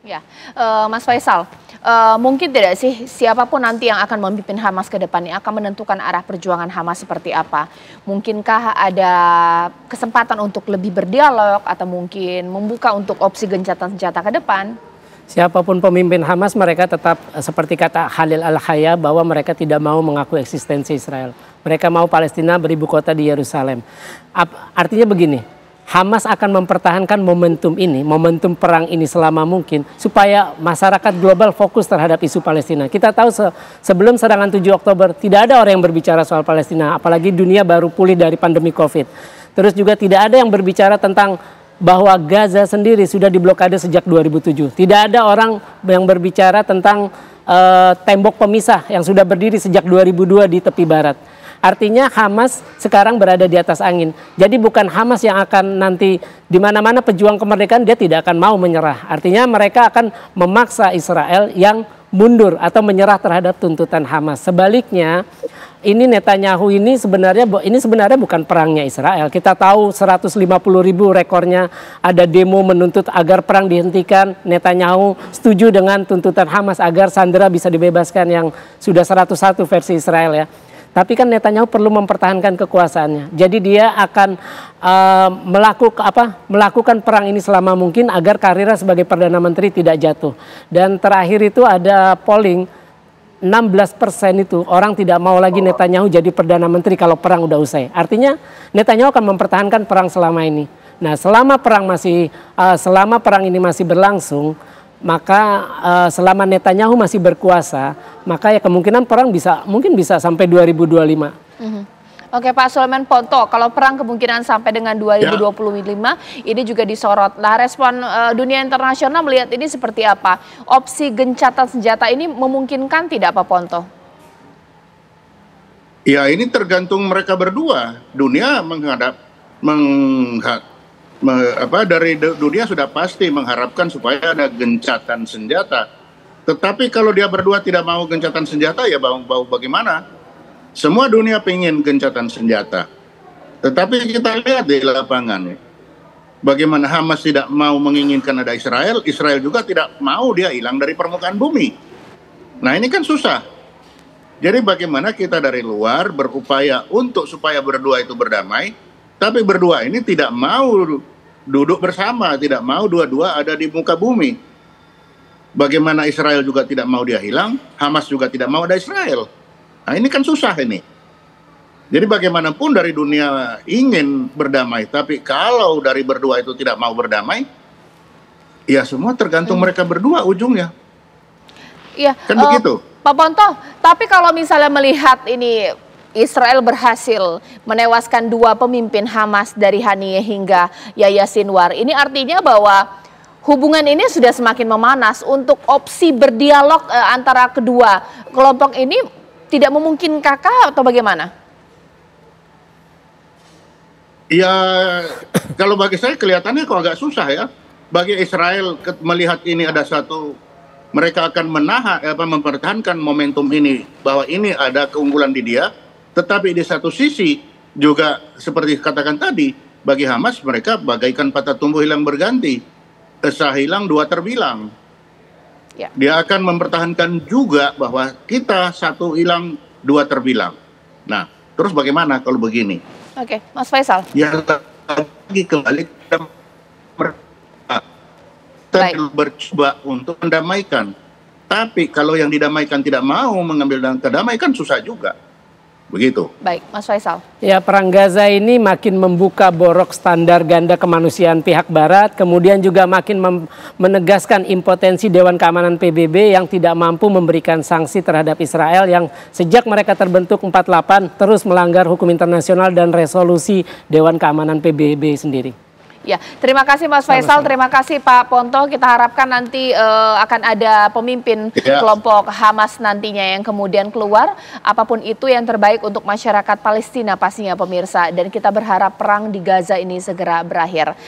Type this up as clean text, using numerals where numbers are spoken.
Ya, Mas Faisal, mungkin tidak sih siapapun nanti yang akan memimpin Hamas ke depannya akan menentukan arah perjuangan Hamas seperti apa? Mungkinkah ada kesempatan untuk lebih berdialog atau mungkin membuka untuk opsi gencatan senjata ke depan? Siapapun pemimpin Hamas, mereka tetap seperti kata Khalil Al-Hayya bahwa mereka tidak mau mengaku eksistensi Israel. Mereka mau Palestina beribu kota di Yerusalem. Artinya begini, Hamas akan mempertahankan momentum ini, momentum perang ini selama mungkin, supaya masyarakat global fokus terhadap isu Palestina. Kita tahu sebelum serangan 7 Oktober tidak ada orang yang berbicara soal Palestina, apalagi dunia baru pulih dari pandemi COVID. Terus juga tidak ada yang berbicara tentang bahwa Gaza sendiri sudah diblokade sejak 2007. Tidak ada orang yang berbicara tentang tembok pemisah yang sudah berdiri sejak 2002 di tepi barat. Artinya Hamas sekarang berada di atas angin. Jadi bukan Hamas yang akan nanti di mana-mana pejuang kemerdekaan dia tidak akan mau menyerah. Artinya mereka akan memaksa Israel yang mundur atau menyerah terhadap tuntutan Hamas. Sebaliknya ini Netanyahu ini sebenarnya bukan perangnya Israel. Kita tahu 150.000 rekornya ada demo menuntut agar perang dihentikan. Netanyahu setuju dengan tuntutan Hamas agar sandera bisa dibebaskan yang sudah 101 versi Israel ya. Tapi kan Netanyahu perlu mempertahankan kekuasaannya. Jadi dia akan melakukan perang ini selama mungkin agar karirnya sebagai Perdana Menteri tidak jatuh. Dan terakhir itu ada polling, 16% itu orang tidak mau lagi Netanyahu jadi Perdana Menteri kalau perang udah usai. Artinya Netanyahu akan mempertahankan perang selama ini. Nah, selama perang ini masih berlangsung, maka selama Netanyahu masih berkuasa, maka ya kemungkinan perang mungkin bisa sampai 2025. Oke Pak Sulaiman Ponto, kalau perang kemungkinan sampai dengan 2025 ini juga disorot. Nah, respon dunia internasional melihat ini seperti apa? Opsi gencatan senjata ini memungkinkan tidak Pak Ponto? Ya, ini tergantung mereka berdua. Dunia dari dunia sudah pasti mengharapkan supaya ada gencatan senjata. Tetapi kalau dia berdua tidak mau gencatan senjata, ya bau bagaimana? Semua dunia pengen gencatan senjata. Tetapi kita lihat di lapangan, bagaimana Hamas tidak mau menginginkan ada Israel, Israel juga tidak mau dia hilang dari permukaan bumi. Nah, ini kan susah. Jadi bagaimana kita dari luar berupaya untuk supaya berdua itu berdamai, tapi berdua ini tidak mau duduk bersama, tidak mau dua-dua ada di muka bumi. Bagaimana Israel juga tidak mau dia hilang, Hamas juga tidak mau ada Israel. Nah, ini kan susah ini. Jadi bagaimanapun dari dunia ingin berdamai, tapi kalau dari berdua itu tidak mau berdamai, ya semua tergantung mereka berdua ujungnya. Iya, kan begitu. Pak Ponto, tapi kalau misalnya melihat ini Israel berhasil menewaskan 2 pemimpin Hamas dari Haniyeh hingga Yahya Sinwar. Ini artinya bahwa hubungan ini sudah semakin memanas. Untuk opsi berdialog antara kedua kelompok ini tidak memungkinkan atau bagaimana? Ya, kalau bagi saya kelihatannya kok agak susah ya. Bagi Israel melihat ini ada mereka akan mempertahankan momentum ini, bahwa ini ada keunggulan di dia. Tetapi di satu sisi juga seperti katakan tadi, bagi Hamas mereka bagaikan patah tumbuh hilang berganti. Esa hilang dua terbilang. Ya. Dia akan mempertahankan juga bahwa kita satu hilang dua terbilang. Nah, terus bagaimana kalau begini? Oke, Mas Faisal. Ya, lagi kembali kita bercoba untuk mendamaikan. Tapi kalau yang didamaikan tidak mau mengambil kedamaikan, susah juga. Begitu. Baik, Mas Faisal. Ya, perang Gaza ini makin membuka borok standar ganda kemanusiaan pihak Barat, kemudian juga makin menegaskan impotensi Dewan Keamanan PBB yang tidak mampu memberikan sanksi terhadap Israel yang sejak mereka terbentuk 48 terus melanggar hukum internasional dan resolusi Dewan Keamanan PBB sendiri. Ya, terima kasih Mas Faisal, terima kasih Pak Ponto. Kita harapkan nanti akan ada pemimpin kelompok Hamas nantinya yang kemudian keluar. Apapun itu yang terbaik untuk masyarakat Palestina pastinya pemirsa. Dan kita berharap perang di Gaza ini segera berakhir.